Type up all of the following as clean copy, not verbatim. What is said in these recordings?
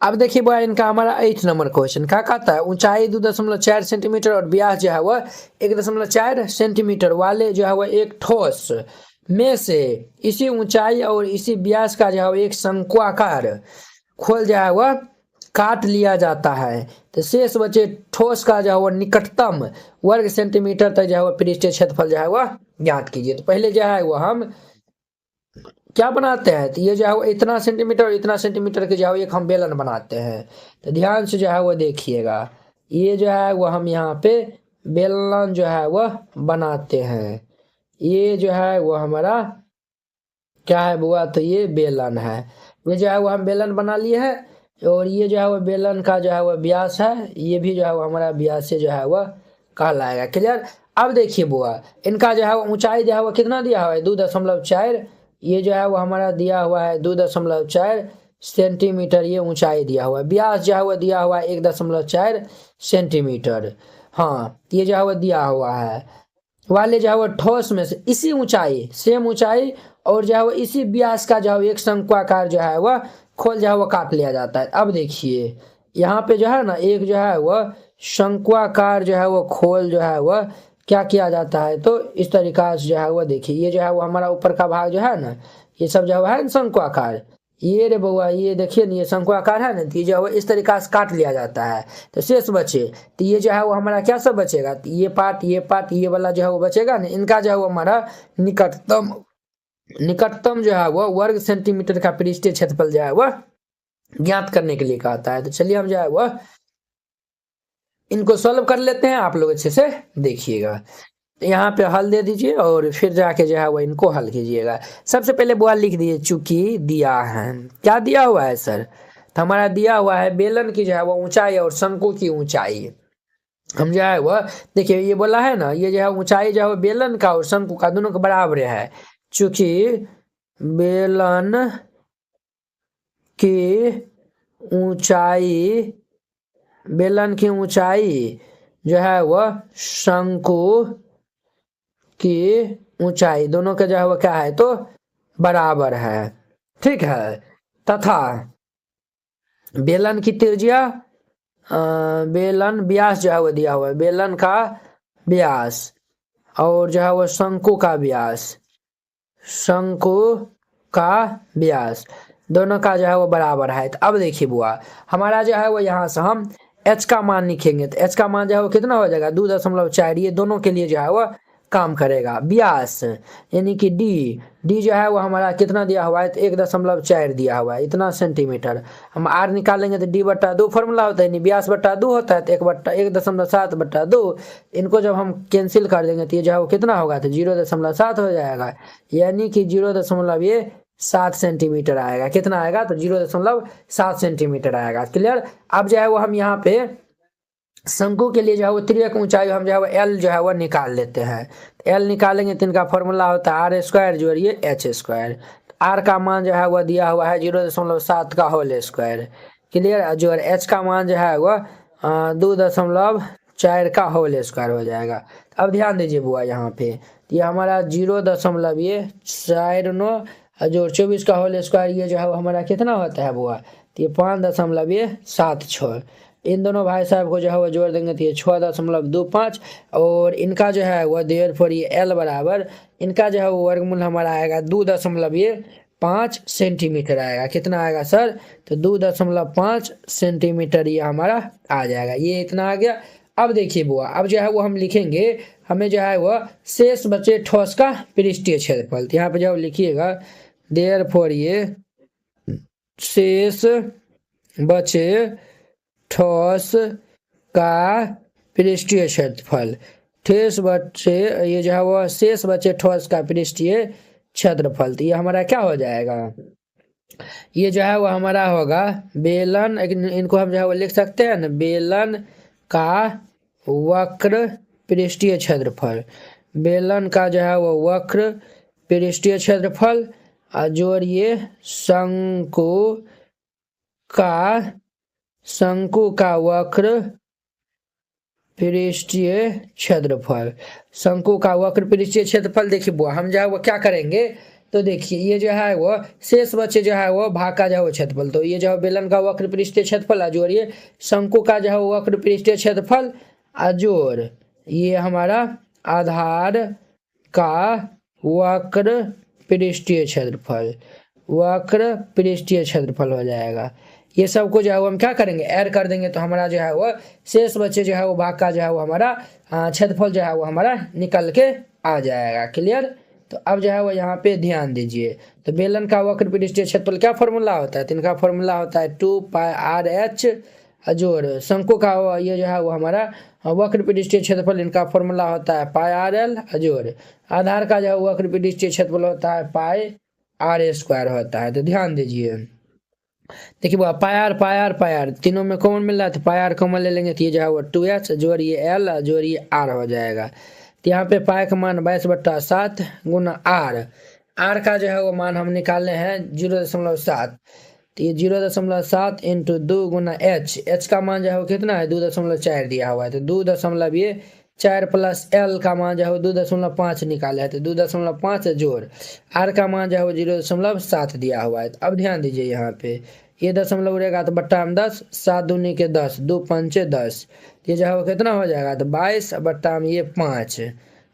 अब देखिए बुआ, इनका हमारा 8 नंबर क्वेश्चन क्या कहता है, ऊंचाई 2.4 सेंटीमीटर और व्यास जो है वह 1.4 सेंटीमीटर वाले जो है वह एक ठोस में से इसी ऊंचाई और इसी व्यास का जो है एक शंक्वाकार खोल जो है वह काट लिया जाता है, तो शेष बचे ठोस का जो है वह निकटतम वर्ग सेंटीमीटर तक जो है वह पृष्ठीय क्षेत्रफल जो है वह ज्ञात कीजिए। तो पहले जो है वह हम क्या बनाते हैं, तो ये जो है वो इतना सेंटीमीटर और इतना सेंटीमीटर के जो है एक हम बेलन बनाते हैं। तो ध्यान से जो है वो देखिएगा, ये जो है वो हम यहाँ पे बेलन जो है वह बनाते हैं। ये जो है वो हमारा क्या है बुआ, तो ये बेलन है। ये जो है वो हम बेलन बना लिए हैं और ये जो है वो बेलन का जो है वो व्यास है, ये भी जो है वो हमारा व्यास से जो है वह कहलाएगा। क्लियर। अब देखिए बुआ, इनका जो है वो ऊंचाई जो है वो कितना दिया हुआ है, 2.4। ये जो है वो हमारा दिया हुआ है 2.4 सेंटीमीटर, ये ऊंचाई दिया हुआ है। व्यास जो है वो दिया हुआ है 1.4 सेंटीमीटर। हाँ, ये जो है वो दिया हुआ है वाले जो है वो ठोस में से इसी ऊंचाई, सेम ऊंचाई और जो है वो इसी व्यास का जो है एक शंक्वाकार जो है वह खोल जो है वो काट लिया जाता है। अब देखिए यहाँ पे जो है ना, एक जो है वह शंक्वाकार जो है वो खोल जो है वह क्या किया जाता है, तो इस तरीका से जो है वो देखिए, ये जो है वो हमारा ऊपर का भाग जो है ना, ये सब जो है ना शंक्वाकार, ये रे बउआ ये देखिए ना, ये शंक्वाकार है ना, तो ये जो है वो इस तरीका से काट लिया जाता है। तो शेष बचे, तो ये जो है वो हमारा क्या सब बचेगा, तो ये पार्ट ये वाला जो है वो बचेगा ना, इनका जो है वो हमारा निकटतम जो है वो वर्ग सेंटीमीटर का पृष्ठीय क्षेत्रफल जो है वह ज्ञात करने के लिए कहता है। तो चलिए हम जो है वह इनको सॉल्व कर लेते हैं, आप लोग अच्छे से देखिएगा। यहाँ पे हल दे दीजिए और फिर जाके जो है वो इनको हल कीजिएगा। सबसे पहले बुआ लिख दीजिए, चूंकि दिया है, क्या दिया हुआ है सर, तो हमारा दिया हुआ है बेलन की जो है वो ऊंचाई और शंकु की ऊंचाई। हम जो है वह देखिए, ये बोला है ना, ये जो है ऊंचाई जो है वो बेलन का और शंकु का दोनों के बराबर है। चूंकि बेलन की ऊंचाई जो है वह शंकु की ऊंचाई दोनों का जो है वह क्या है, तो बराबर है। ठीक है। तथा बेलन की त्रिज्या, बेलन व्यास जो है वो दिया हुआ है, बेलन का व्यास और जो है वो शंकु का व्यास दोनों का जो है वो बराबर है। तो अब देखिए बुआ, हमारा जो है वो यहाँ से हम h का मान लिखेंगे, तो h का मान जो है वो कितना हो जाएगा, 2.4। ये दोनों के लिए जो है वो काम करेगा। व्यास यानी कि डी जो है वो हमारा कितना दिया हुआ है, तो 1.4 दिया हुआ है, इतना सेंटीमीटर। हम r निकालेंगे तो d/2 फॉर्मूला होता है, यानी व्यास बट्टा 2 होता है, तो 1.7/2 इनको जब हम कैंसिल कर देंगे तो ये जो है वो कितना होगा, तो 0.7 हो जाएगा, यानी कि 0.7 सेंटीमीटर आएगा। कितना आएगा, तो 0.7 सेंटीमीटर आएगा। क्लियर। अब जो है वो हम यहाँ पे शंकु के लिए जो है वो त्रियक ऊंचाई हम जो है वो एल जो है वो निकाल लेते हैं। एल निकालेंगे तो इनका फॉर्मूला होता है r² जोड़िए h²। आर का मान जो है वो दिया हुआ है 0.7 का होल स्क्वायर। क्लियर। जो h का मान जो है वो 2.4 का होल स्क्वायर हो जाएगा। अब ध्यान दीजिए बुआ, यहाँ पे ये हमारा 0.49 जोड़ 24 का होल स्क्वायर, ये जो है वो हमारा कितना होता है बुआ, तो ये 5.76। इन दोनों भाई साहब को जो है वो जोड़ देंगे तो ये 6.25 और इनका जो है वो देयरफॉर ये एल बराबर इनका जो है वो वर्गमूल हमारा आएगा 2.5 सेंटीमीटर आएगा। कितना आएगा सर, तो 2.5 सेंटीमीटर ये हमारा आ जाएगा। ये इतना आ गया। अब देखिए बुआ, अब जो है वो हम लिखेंगे, हमें जो है वो शेष बचे ठोस का पृष्ठीय क्षेत्रफल। यहाँ पे जो लिखिएगा देयरफॉर ये शेष बचे ठोस का पृष्ठीय क्षेत्रफल, ठोस बचे ये जो है वो शेष बचे ठोस का पृष्ठीय क्षेत्रफल। तो ये हमारा क्या हो जाएगा, ये जो है वो हमारा होगा बेलन, इनको हम जो है वो लिख सकते हैं ना, बेलन का वक्र पृष्ठीय क्षेत्रफल। बेलन का जो है वो वक्र पृष्ठीय क्षेत्रफल जोड़िए शंकु का वक्र पृष्ठीय क्षेत्रफल। शंकु का वक्र पृष्ठीय क्षेत्रफल देखिए बुआ, हम जो है वो क्या करेंगे, तो देखिए ये जो है वो शेष बचे जो है वो भाग का जो है वो क्षेत्रफल। तो ये जो है बेलन का वक्र पृष्ठीय क्षेत्रफल अजोड़िए शंकु का जो है वक्र पृष्ठीय क्षेत्रफल अजोड़ ये हमारा आधार का वक्र पृष्ठीय क्षेत्रफल वक्र पृष्ठीय क्षेत्रफल हो जाएगा। ये सब को जो है वो हम क्या करेंगे ऐड कर देंगे तो हमारा जो है वो शेष बचे जो है वो भाग का जो है वो हमारा क्षेत्रफल जो है वो हमारा निकल के आ जाएगा। क्लियर। तो अब जो है वो यहाँ पे ध्यान दीजिए। तो बेलन का वक्र पृष्ठीय क्षेत्रफल क्या फॉर्मूला होता है? तो इनका फॉर्मूला होता है 2πr/h जोड़ शंकु का ये जो है वो हमारा वक्र पृष्ठीय क्षेत्रफल इनका फॉर्मूला होता है πr/l जोड़ आधार का जो है वक्र पृष्ठीय क्षेत्रफल होता है πr² होता है। तो ध्यान दीजिए। देखिए वो पायर तीनों में कॉमन मिल रहा है तो पायर कॉमन ले लेंगे तो ये जो है वो 2h जोड़िए l जोड़िए r हो जाएगा। तो यहाँ पे पाई का मान 22/7 गुना r का जो है वो मान हम निकालने हैं 0.7। तो ये 0.7 इंटू 2 गुना h का मान जो है वो कितना है 2.4 दिया हुआ है। तो 2.4 प्लस l का मान जो है वो 2.5 निकाला है। तो 2.5 जोड़ r का मान जो है वो 0.7 दिया हुआ है। तो अब ध्यान दीजिए यहाँ पे ये दशमलव उड़ेगा तो बट्टा में 10 7 दूनी के 10 2 पंचे 10 ये जो है वो कितना हो जाएगा तो 22 बट्टा में ये 5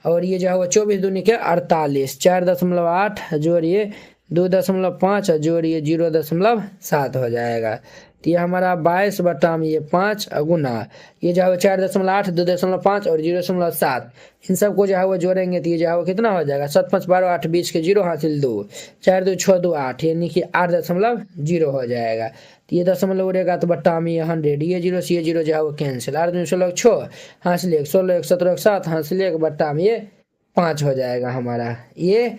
और ये जो है वो 24 दूनी के 48 4.8 जोड़िए 2.5 जोड़िए 0.7 हो जाएगा। तो ये हमारा 22 बट्टा में ये 5 गुना ये जो है 4.8 2.5 और 0.7 इन सब को जो है वो जोड़ेंगे तो ये जो है वो कितना हो जाएगा 7 5 12 8 20 के 0 हासिल 2 4 2 6 2 8 यानी कि 8.0 हो जाएगा। तो ये दशमलव उड़ेगा तो बट्टा में ये 100 ये 0 से ये 0 जो है वो कैंसिल 8 2 16 6 हासिल 1 16 1 17 7 हासिल 1 बट्टा में ये 5 हो जाएगा हमारा। ये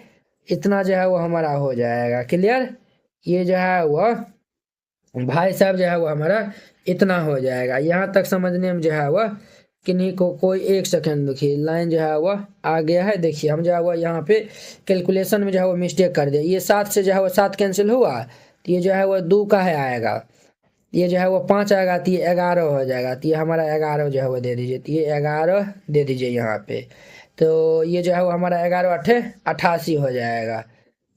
इतना जो है वो हमारा हो जाएगा। क्लियर। ये जो है वो भाई साहब जो है वो हमारा इतना हो जाएगा। यहाँ तक समझने में जो है वह किन्हीं को कोई एक सेकंड देखिए लाइन जो है वह आ गया है। देखिए हम जो है वह यहाँ पे कैलकुलेशन में जो है वो मिस्टेक कर दिया। ये 7 से जो है वह 7 कैंसिल हुआ तो ये जो है वह 2 का है आएगा ये जो है वो 5 आएगा तो ये 11 हो जाएगा। तो ये हमारा 11 जो है वो दे दीजिए। तो ये 11 दे दीजिए यहाँ पे। तो ये जो है वो हमारा 11 8 88 हो जाएगा।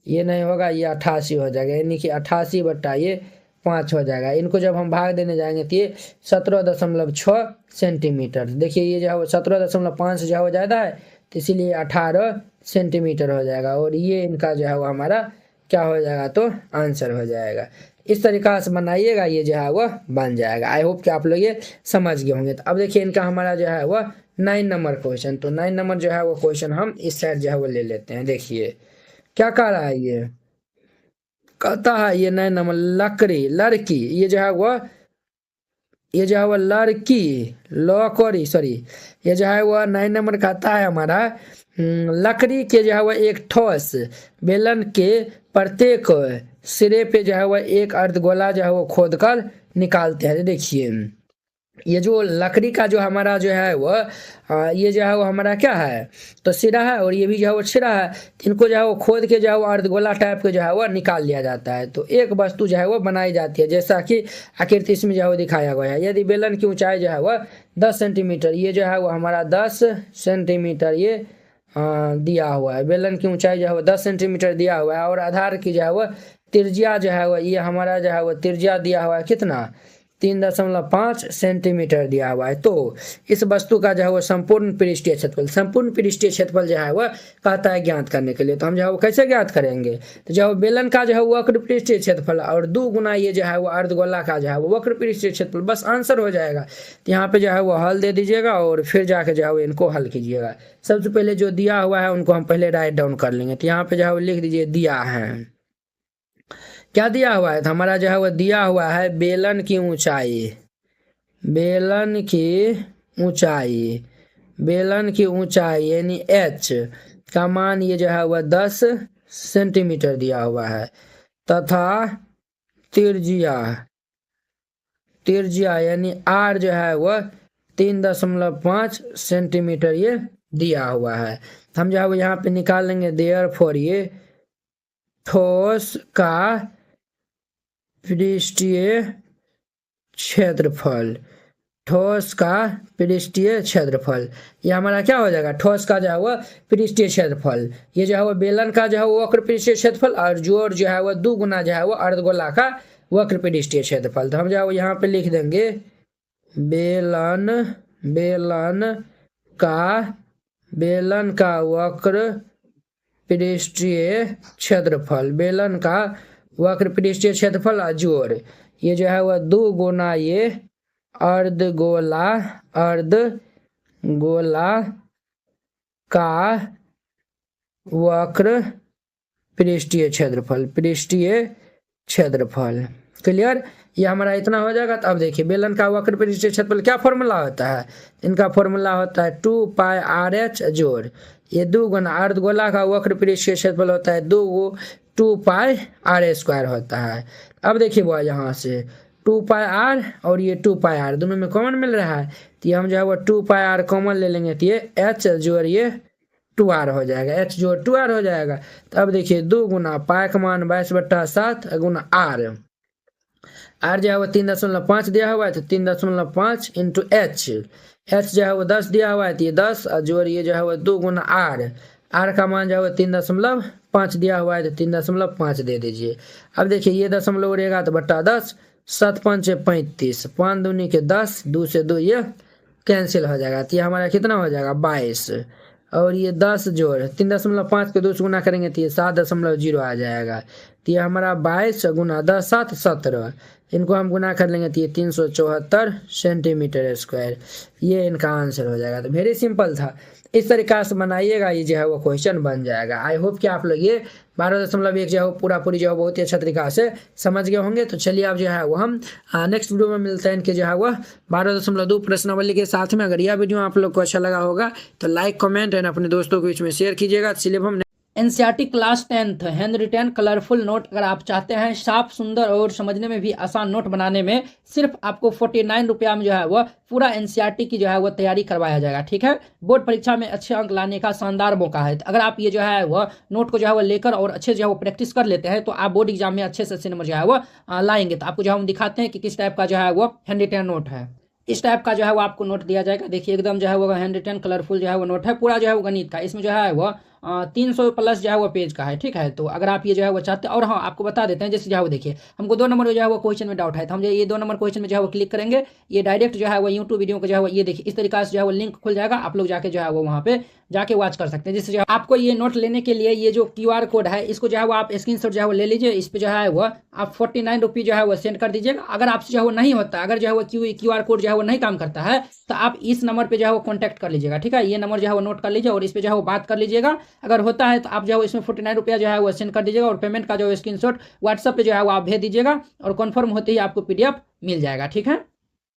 ये नहीं होगा ये 88 हो जाएगा यानी कि 88 बट्टा ये 5 हो जाएगा। इनको जब हम भाग देने जाएंगे तो ये 17.6 सेंटीमीटर। देखिए ये जो है 17.5 जो है वो ज़्यादा है तो इसीलिए 18 सेंटीमीटर हो जाएगा और ये इनका जो है वो हमारा क्या हो जाएगा तो आंसर हो जाएगा। इस तरीका से बनाइएगा ये जो है वो बन जाएगा। आई होप कि आप लोग ये समझ गए होंगे। तो अब देखिए इनका हमारा जो है वो 9 नंबर क्वेश्चन। तो 9 नंबर जो है वो क्वेश्चन हम इस साइड जो है वो ले लेते हैं। देखिए क्या कह रहा है ये कहता है ये 9 नंबर लड़की ये जो है वो लड़की लकड़ी सॉरी ये जो है वो 9 नंबर कहता है हमारा लकड़ी के जो है वो एक ठोस बेलन के प्रत्येक सिरे पे जो है वो एक अर्धगोला जो है वो खोद कर निकालते हैं। देखिए ये जो लकड़ी का जो हमारा जो है वो ये जो है वो हमारा क्या है तो सिरा है और ये भी जो है वो सिरा है। इनको जो है वो खोद के जो है वो अर्धगोला टाइप के जो है वो निकाल लिया जाता है। तो एक वस्तु जो है वो बनाई जाती है जैसा कि आकृति इसमें जो है वो दिखाया गया है। यदि बेलन की ऊंचाई जो है वो 10 सेंटीमीटर ये जो है वो हमारा 10 सेंटीमीटर ये दिया हुआ है। बेलन की ऊंचाई जो है वो 10 सेंटीमीटर दिया हुआ है और आधार की जो है वो त्रिज्या जो है वो ये हमारा जो है वो त्रिज्या दिया हुआ है कितना 3.5 सेंटीमीटर दिया हुआ है। तो इस वस्तु का जो है वो संपूर्ण पृष्ठीय क्षेत्रफल जो है वह कहता है ज्ञात करने के लिए। तो हम जो है वो कैसे ज्ञात करेंगे तो जो बेलन का जो है वो वक्र पृष्ठीय क्षेत्रफल और 2 गुना ये जो है वो अर्धगोला का जो है वो वक्र पृष्ठीय क्षेत्रफल बस आंसर हो जाएगा। तो यहाँ पे जो है वो हल दे दीजिएगा और फिर जाके जो है वो इनको हल कीजिएगा। सबसे पहले जो दिया हुआ है उनको हम पहले राइट डाउन कर लेंगे। तो यहाँ पे जो है वो लिख दीजिए दिया है क्या दिया हुआ है तो हमारा जो है वो दिया हुआ है बेलन की ऊंचाई यानी h का मान ये जो है वह 10 सेंटीमीटर दिया हुआ है तथा त्रिज्या यानी r जो है वह 3.5 सेंटीमीटर ये दिया हुआ है। हम जो है वो यहाँ पे निकाल लेंगे देयरफॉर ये ठोस का पृष्ठीय क्षेत्रफल ठोस का पृष्ठीय क्षेत्रफल। ये हमारा क्या हो जाएगा, ठोस का जो है वह पृष्ठीय क्षेत्रफल। ये जो है वो बेलन का जो है वो वक्र पृष्ठीय क्षेत्रफल, और जोड़ जो है वह 2 गुना जो है वो अर्धगोला का वक्र पृष्ठीय क्षेत्रफल। तो हम जो है वो यहाँ पे लिख देंगे बेलन का वक्र पृष्ठीय क्षेत्रफल, बेलन का वक्र पृष्ठीय क्षेत्रफल और जोड़, ये जो है वह 2 गुना ये अर्धगोला का वक्र पृष्ठीय क्षेत्रफल। क्लियर, ये हमारा इतना हो जाएगा। तो अब देखिए बेलन का वक्र पृष्ठीय क्षेत्रफल क्या फॉर्मूला होता है, इनका फॉर्मूला होता है 2 पाई RH जोड़ ये 2 गुना अर्धगोला का वक्र पृष्ठीय क्षेत्रफल होता है 2 पाई R स्क्वायर होता है। अब देखिए वो यहाँ से 2 पाई R और ये 2 पाई R दोनों में कॉमन मिल रहा है, तो ये हम जो है वो 2 पाई R कॉमन ले लेंगे, तो ये H जोड़ ये 2R हो जाएगा, H जोड़ 2R हो जाएगा। तो अब देखिए 2 गुना पाई का मान 22/7 गुना R जो है वो 3.5 दिया हुआ है, तो 3.5 इंटू H जो है वो 10 दिया हुआ है, तो ये 10 और जोड़ ये जो है वो 2 गुना R का मान जो है वो 3.5 दिया हुआ है, तो 3.5 दे दीजिए। अब देखिए ये दशमलव उड़ेगा तो बट्टा 10, 7 5 35, 5 दूनी के 10, 2 से 2 ये कैंसिल हो जाएगा, तो ये हमारा कितना हो जाएगा 22, और ये 10 जोड़ 3.5 के 2 से गुना करेंगे तो ये 7.0 आ जाएगा, तो ये हमारा 22 गुना 10 7 17, इनको हम गुना कर लेंगे तो ये 374 सेंटीमीटर स्क्वायर, ये इनका आंसर हो जाएगा। तो वेरी सिंपल था, इस तरीका से बनाइएगा, ये जो है वो क्वेश्चन बन जाएगा। आई होप कि आप लोग ये 12.1 जो है वो पूरी जो है बहुत ही अच्छा तरीका से समझ गए होंगे। तो चलिए अब जो है वो हम नेक्स्ट वीडियो में मिलते हैं इनके जो है वो 12.2 प्रश्नावली के साथ में। अगर यह वीडियो आप लोग को अच्छा लगा होगा तो लाइक कमेंट एंड अपने दोस्तों के बीच में शेयर कीजिएगा। चलिए हम NCERT class 10th hand retain colourful note अगर आप चाहते हैं साफ सुंदर और समझने में भी आसान नोट बनाने में, सिर्फ आपको 49 रुपया में जो है वह पूरा एनसीईआरटी की जो है वह तैयारी करवाया जाएगा। ठीक है, बोर्ड परीक्षा में अच्छे अंक लाने का शानदार मौका है। अगर आप ये जो है वह नोट को जो है वह लेकर और अच्छे जो है वो प्रैक्टिस कर लेते हैं तो आप बोर्ड एग्जाम में अच्छे से अच्छे नंबर जो है वह लाएंगे। तो आपको जो है हम दिखाते हैं कि किस टाइप का जो है वो हैंड रिटेन नोट है। इस टाइप का जो है वो आपको नोट दिया जाएगा। देखिए एकदम जो है वो हैंड रिटेन कलरफुल जो है वो नोट है, पूरा जो है वो गणित का, इसमें जो है वो 300 प्लस जो है वो पेज का है। ठीक है, तो अगर आप ये जो है वो चाहते हैं, और हाँ आपको बता देते हैं जैसे जो है वो देखिए हमको 2 नंबर जो है वो क्वेश्चन में डाउट है, तो हम जो ये 2 नंबर क्वेश्चन में जो है वो क्लिक करेंगे, ये डायरेक्ट जो है वो यूट्यूब वीडियो को जो है वो ये देखिए इस तरीके से जो है वो लिंक खुल जाएगा, आप लोग जाके जो है वो वहाँ पे जाके वॉच कर सकते हैं। जिससे जो आपको ये नोट लेने के लिए ये जो QR कोड है इसको जो है वो आप स्क्रीनशॉट जो है वो ले लीजिए, इस पे जो है वो आप 49 रुपये जो है वो सेंड कर दीजिएगा। अगर आपसे जो है वो नहीं होता, अगर जो है वो QR कोड जो है वो नहीं काम करता है तो आप इस नंबर पे जो है वो कॉन्टैक्ट कर लीजिएगा। ठीक है, ये नंबर जो है वो नोट कर लीजिए और इस पे जो है वो बात कर लीजिएगा। अगर होता है तो आप जो है इसमें 49 रुपया जो है वो सेंड कर दीजिएगा और पेमेंट का जो है स्क्रीनशॉट व्हाट्सएप पे जो है वो आप भेज दीजिएगा और कन्फर्म होते ही आपको PDF मिल जाएगा। ठीक है।